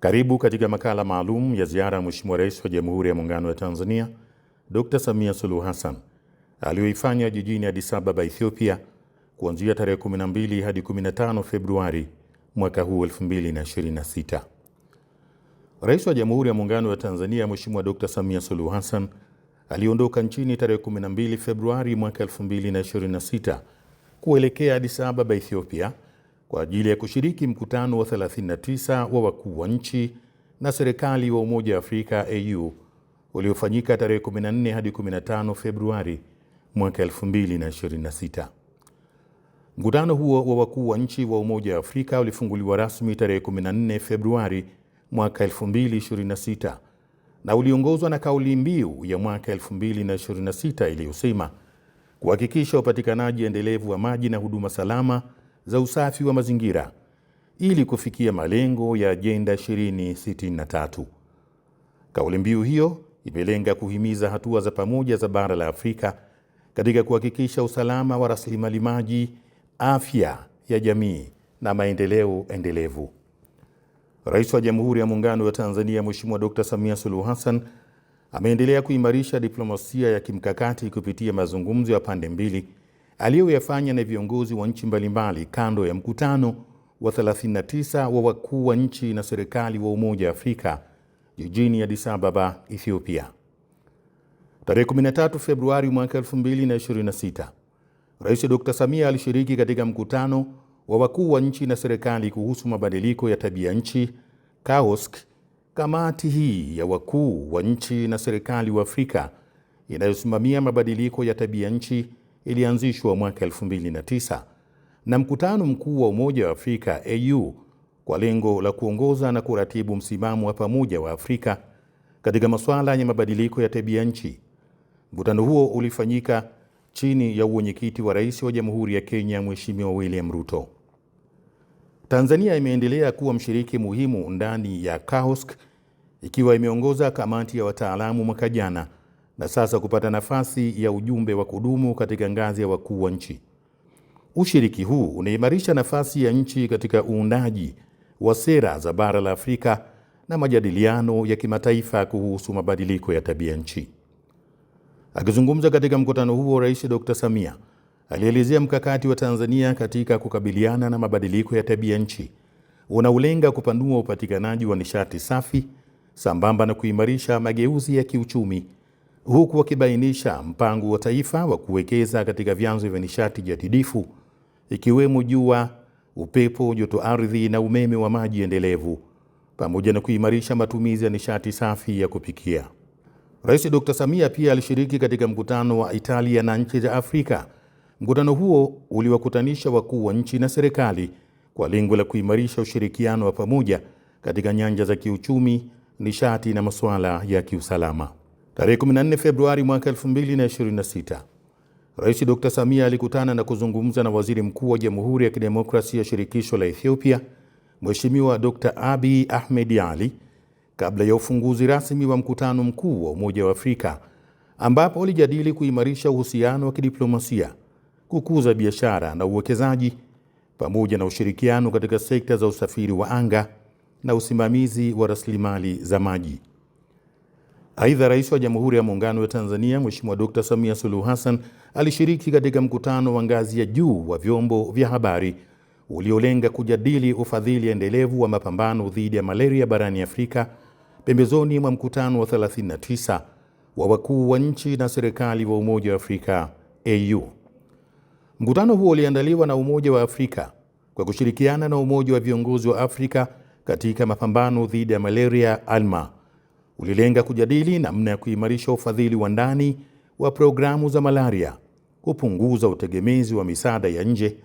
Karibu katika makala maalum ya ziara ya Mheshimiwa Rais wa Jamhuri ya Muungano wa Tanzania, Dr. Samia Suluhu Hassan, aliyoifanya jijini Addis Ababa, Ethiopia, kuanzia tarehe 12 hadi 15 Februari mwaka huu 2026. Rais wa Jamhuri ya Muungano wa Tanzania, Mheshimiwa Dr. Samia Suluhu Hassan, aliondoka nchini tarehe 12 Februari mwaka 2026 kuelekea Addis Ababa, Ethiopia, kwa ajili ya kushiriki mkutano wa 39 wa wakuu wa nchi na serikali wa Umoja wa Afrika AU uliofanyika tarehe 14 hadi 15 Februari mwaka 2026. Mkutano huo wa wakuu wa nchi wa Umoja wa Afrika ulifunguliwa rasmi tarehe 14 Februari mwaka 2026 na uliongozwa na kauli mbiu ya mwaka 2026 iliyosema kuhakikisha upatikanaji endelevu wa maji na huduma salama za usafi wa mazingira ili kufikia malengo ya Ajenda 2063. Kauli mbiu hiyo imelenga kuhimiza hatua za pamoja za bara la Afrika katika kuhakikisha usalama wa rasilimali maji, afya ya jamii na maendeleo endelevu. Rais wa Jamhuri ya Muungano wa Tanzania, Mheshimiwa Dr. Samia Suluhu Hassan, ameendelea kuimarisha diplomasia ya kimkakati kupitia mazungumzo ya pande mbili aliyoyafanya na viongozi wa nchi mbalimbali kando ya mkutano wa 39 wa wakuu wa nchi na serikali wa Umoja wa Afrika jijini Addis Ababa, Ethiopia. Tarehe 13 Februari mwaka 2026, Rais Dr. Samia alishiriki katika mkutano wa wakuu wa nchi na serikali kuhusu mabadiliko ya tabia nchi KAOSK. Kamati hii ya wakuu wa nchi na serikali wa Afrika inayosimamia mabadiliko ya tabia nchi ilianzishwa mwaka 2009 na mkutano mkuu wa Umoja wa Afrika AU kwa lengo la kuongoza na kuratibu msimamo wa pamoja wa Afrika katika masuala ya mabadiliko ya tabia nchi. Mkutano huo ulifanyika chini ya uwenyekiti wa Rais wa Jamhuri ya Kenya, Mheshimiwa William Ruto. Tanzania imeendelea kuwa mshiriki muhimu ndani ya KAOSK, ikiwa imeongoza kamati ya wataalamu mwaka jana na sasa kupata nafasi ya ujumbe wa kudumu katika ngazi ya wakuu wa nchi. Ushiriki huu unaimarisha nafasi ya nchi katika uundaji wa sera za bara la Afrika na majadiliano ya kimataifa kuhusu mabadiliko ya tabia nchi. Akizungumza katika mkutano huo, Rais Dr. Samia alielezea mkakati wa Tanzania katika kukabiliana na mabadiliko ya tabia nchi unaolenga kupanua upatikanaji wa nishati safi sambamba na kuimarisha mageuzi ya kiuchumi, huku akibainisha mpango wa taifa wa kuwekeza katika vyanzo vya nishati jadidifu ikiwemo jua, upepo, joto ardhi na umeme wa maji endelevu, pamoja na kuimarisha matumizi ya nishati safi ya kupikia. Rais Dr. Samia pia alishiriki katika mkutano wa Italia na nchi za Afrika. Mkutano huo uliwakutanisha wakuu wa nchi na serikali kwa lengo la kuimarisha ushirikiano wa pamoja katika nyanja za kiuchumi, nishati na masuala ya kiusalama. Tarehe 14 Februari mwaka 2026, Rais Dr. Samia alikutana na kuzungumza na Waziri Mkuu wa Jamhuri ya Kidemokrasia ya Shirikisho la Ethiopia, Mheshimiwa Dr. Abiy Ahmed Ali, kabla ya ufunguzi rasmi wa mkutano mkuu wa Umoja wa Afrika, ambapo walijadili kuimarisha uhusiano wa kidiplomasia, kukuza biashara na uwekezaji, pamoja na ushirikiano katika sekta za usafiri wa anga na usimamizi wa rasilimali za maji. Aidha, Rais wa Jamhuri ya Muungano wa Tanzania, Mheshimiwa Dr. Samia Suluhu Hassan, alishiriki katika mkutano wa ngazi ya juu wa vyombo vya habari uliolenga kujadili ufadhili endelevu wa mapambano dhidi ya malaria barani Afrika, pembezoni mwa mkutano wa 39 wa wakuu wa nchi na serikali wa Umoja wa Afrika AU. Mkutano huo uliandaliwa na Umoja wa Afrika kwa kushirikiana na Umoja wa Viongozi wa Afrika katika mapambano dhidi ya malaria ALMA. Ulilenga kujadili namna ya kuimarisha ufadhili wa ndani wa programu za malaria, kupunguza utegemezi wa misaada ya nje,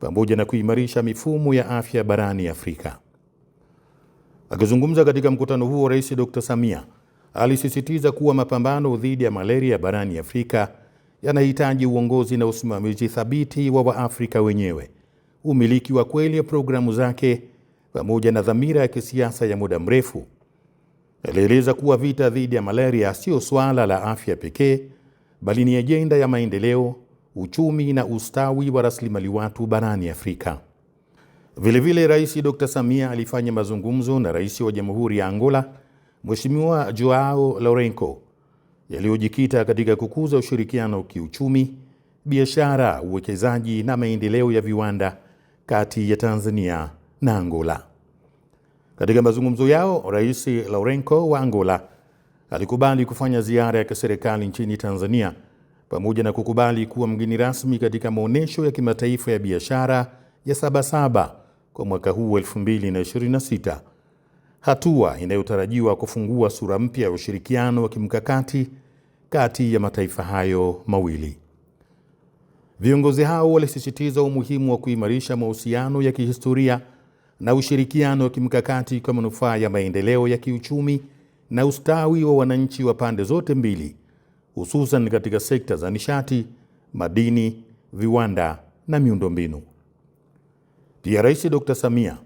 pamoja na kuimarisha mifumo ya afya barani Afrika. Akizungumza katika mkutano huo, Rais Dr. Samia alisisitiza kuwa mapambano dhidi ya malaria barani Afrika yanahitaji uongozi na usimamizi thabiti wa Waafrika wenyewe, umiliki wa kweli ya programu zake, pamoja na dhamira ya kisiasa ya muda mrefu. Alieleza kuwa vita dhidi ya malaria sio swala la afya pekee, bali ni ajenda ya maendeleo, uchumi na ustawi wa rasilimali watu barani Afrika. Vilevile Rais Dr. Samia alifanya mazungumzo na Rais wa Jamhuri ya Angola, Mheshimiwa Joao Lourenco, yaliyojikita katika kukuza ushirikiano wa kiuchumi, biashara, uwekezaji na maendeleo ya viwanda kati ya Tanzania na Angola. Katika mazungumzo yao, Rais Lourenco wa Angola alikubali kufanya ziara ya kiserikali nchini Tanzania pamoja na kukubali kuwa mgeni rasmi katika maonyesho ya kimataifa ya biashara ya Sabasaba kwa mwaka huu 2026, hatua inayotarajiwa kufungua sura mpya ya ushirikiano wa kimkakati kati ya mataifa hayo mawili. Viongozi hao walisisitiza umuhimu wa kuimarisha mahusiano ya kihistoria na ushirikiano wa kimkakati kwa manufaa ya maendeleo ya kiuchumi na ustawi wa wananchi wa pande zote mbili, hususan katika sekta za nishati, madini, viwanda na miundombinu. Pia Rais Dr. Samia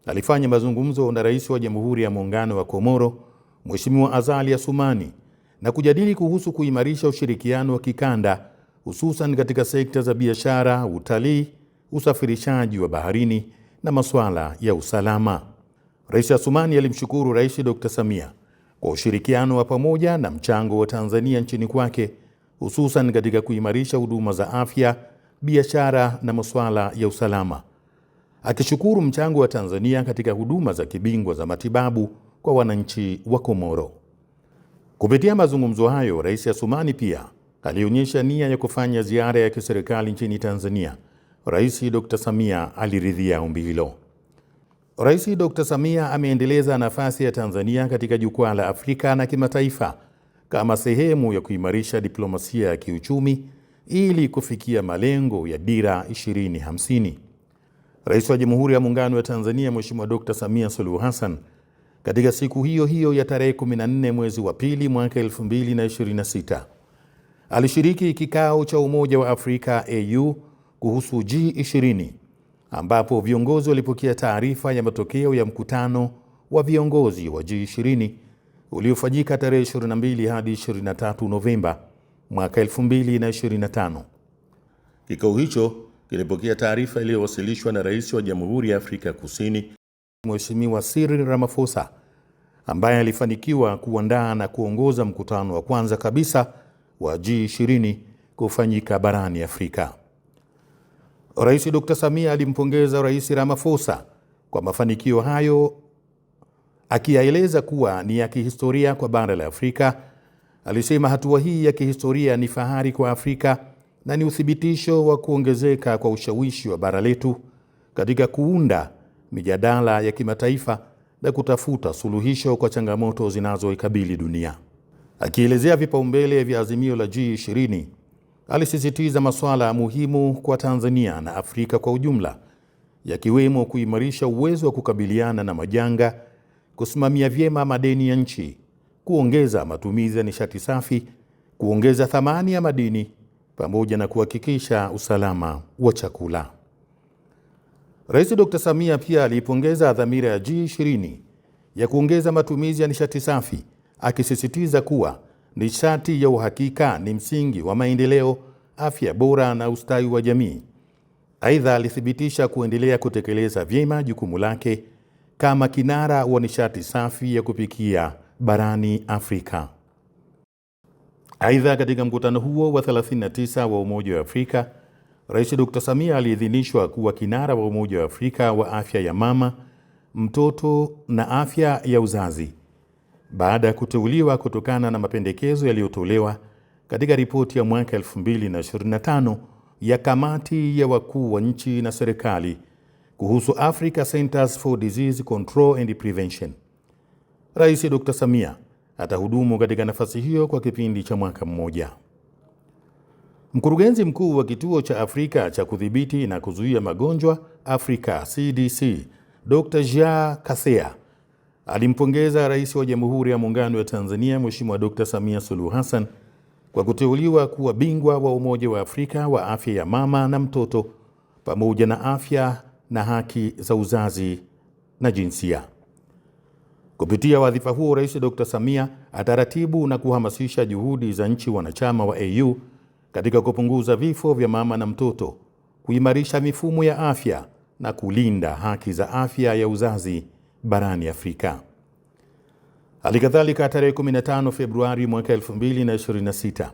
alifanya mazungumzo na Rais wa Jamhuri ya Muungano wa Komoro, Mheshimiwa Azali Assoumani, na kujadili kuhusu kuimarisha ushirikiano wa kikanda, hususan katika sekta za biashara, utalii, usafirishaji wa baharini na masuala ya usalama. Rais Assoumani alimshukuru Rais Dr. Samia kwa ushirikiano wa pamoja na mchango wa Tanzania nchini kwake, hususan katika kuimarisha huduma za afya, biashara na masuala ya usalama, akishukuru mchango wa Tanzania katika huduma za kibingwa za matibabu kwa wananchi wa Komoro. Kupitia mazungumzo hayo, Rais Assoumani pia alionyesha nia ya kufanya ziara ya kiserikali nchini Tanzania. Rais Dr. Samia aliridhia ombi hilo. Rais Dr. Samia ameendeleza nafasi ya Tanzania katika jukwaa la Afrika na kimataifa kama sehemu ya kuimarisha diplomasia ya kiuchumi ili kufikia malengo ya Dira 2050. Rais wa Jamhuri ya Muungano wa Tanzania Mheshimiwa Dr. Samia Suluhu Hassan katika siku hiyo hiyo ya tarehe 14 mwezi wa pili mwaka 2026 alishiriki kikao cha Umoja wa Afrika AU kuhusu G20, ambapo viongozi walipokea taarifa ya matokeo ya mkutano wa viongozi wa G20 uliofanyika tarehe 22 hadi 23 Novemba mwaka 2025. Kikao hicho kilipokea taarifa iliyowasilishwa na Rais wa Jamhuri ya Afrika Kusini Mheshimiwa Cyril Ramaphosa, ambaye alifanikiwa kuandaa na kuongoza mkutano wa kwanza kabisa wa G20 kufanyika barani Afrika. Rais Dr. Samia alimpongeza Rais Ramaphosa kwa mafanikio hayo, akiyaeleza kuwa ni ya kihistoria kwa bara la Afrika. Alisema hatua hii ya kihistoria ni fahari kwa Afrika na ni uthibitisho wa kuongezeka kwa ushawishi wa bara letu katika kuunda mijadala ya kimataifa na kutafuta suluhisho kwa changamoto zinazoikabili dunia. Akielezea vipaumbele vya azimio la G20, alisisitiza masuala muhimu kwa Tanzania na Afrika kwa ujumla, yakiwemo kuimarisha uwezo wa kukabiliana na majanga, kusimamia vyema madeni ya nchi, kuongeza matumizi ya nishati safi, kuongeza thamani ya madini pamoja na kuhakikisha usalama wa chakula. Rais Dr. Samia pia aliipongeza dhamira ya G20 ya kuongeza matumizi ya nishati safi, akisisitiza kuwa nishati ya uhakika ni msingi wa maendeleo, afya bora na ustawi wa jamii. Aidha, alithibitisha kuendelea kutekeleza vyema jukumu lake kama kinara wa nishati safi ya kupikia barani Afrika. Aidha, katika mkutano huo wa 39 wa Umoja wa Afrika, Rais Dr. Samia aliidhinishwa kuwa kinara wa Umoja wa Afrika wa afya ya mama, mtoto na afya ya uzazi, baada ya kuteuliwa kutokana na mapendekezo yaliyotolewa katika ripoti ya mwaka 2025 ya kamati ya wakuu wa nchi na serikali kuhusu Africa Centers for Disease Control and Prevention. Rais Dr. Samia atahudumu katika nafasi hiyo kwa kipindi cha mwaka mmoja. Mkurugenzi mkuu wa Kituo cha Afrika cha Kudhibiti na Kuzuia Magonjwa Afrika CDC, Dr. Jean Kaseya alimpongeza Rais wa Jamhuri ya Muungano wa Tanzania Mheshimiwa Dr. Samia Suluhu Hassan kwa kuteuliwa kuwa bingwa wa Umoja wa Afrika wa afya ya mama na mtoto pamoja na afya na haki za uzazi na jinsia. Kupitia wadhifa huo, Rais Dr. Samia ataratibu na kuhamasisha juhudi za nchi wanachama wa AU katika kupunguza vifo vya mama na mtoto, kuimarisha mifumo ya afya na kulinda haki za afya ya uzazi barani Afrika. Halikadhalika, tarehe 15 Februari mwaka 2026,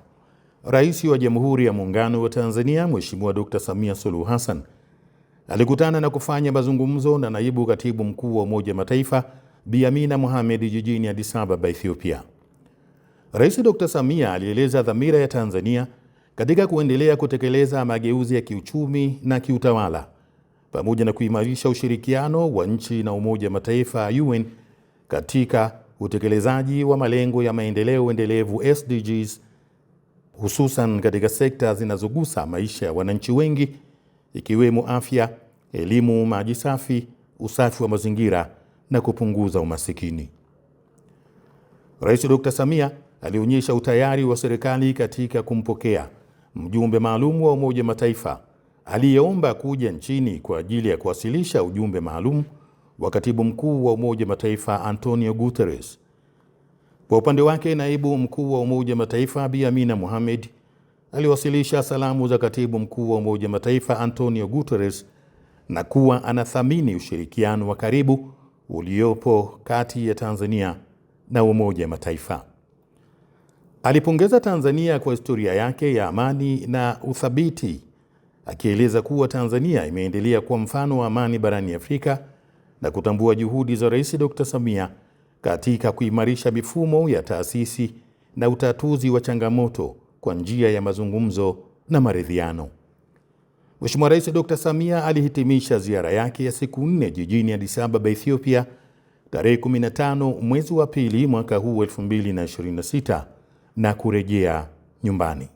Rais wa Jamhuri ya Muungano wa Tanzania Mheshimiwa Dr. Samia Suluhu Hassan alikutana na kufanya mazungumzo na Naibu Katibu Mkuu wa Umoja wa Mataifa Bi Amina Mohamed jijini Addis Ababa, Ethiopia. Rais Dr. Samia alieleza dhamira ya Tanzania katika kuendelea kutekeleza mageuzi ya kiuchumi na kiutawala pamoja na kuimarisha ushirikiano wa nchi na Umoja wa Mataifa UN katika utekelezaji wa malengo ya maendeleo endelevu SDGs, hususan katika sekta zinazogusa maisha ya wananchi wengi ikiwemo afya, elimu, maji safi, usafi wa mazingira na kupunguza umasikini. Rais Dr. Samia alionyesha utayari wa serikali katika kumpokea mjumbe maalum wa Umoja wa Mataifa aliyeomba kuja nchini kwa ajili ya kuwasilisha ujumbe maalum wa Katibu Mkuu wa Umoja wa Mataifa Antonio Guterres. Kwa upande wake, Naibu Mkuu wa Umoja wa Mataifa Bi Amina Mohamed aliwasilisha salamu za Katibu Mkuu wa Umoja wa Mataifa Antonio Guterres na kuwa anathamini ushirikiano wa karibu uliopo kati ya Tanzania na Umoja wa Mataifa. Alipongeza Tanzania kwa historia yake ya amani na uthabiti, akieleza kuwa Tanzania imeendelea kuwa mfano wa amani barani Afrika na kutambua juhudi za Rais Dr. Samia katika kuimarisha mifumo ya taasisi na utatuzi wa changamoto kwa njia ya mazungumzo na maridhiano. Mheshimiwa Rais Dr. Samia alihitimisha ziara yake ya siku 4 jijini Addis Ababa, Ethiopia tarehe 15 mwezi wa pili mwaka huu 2026 na kurejea nyumbani.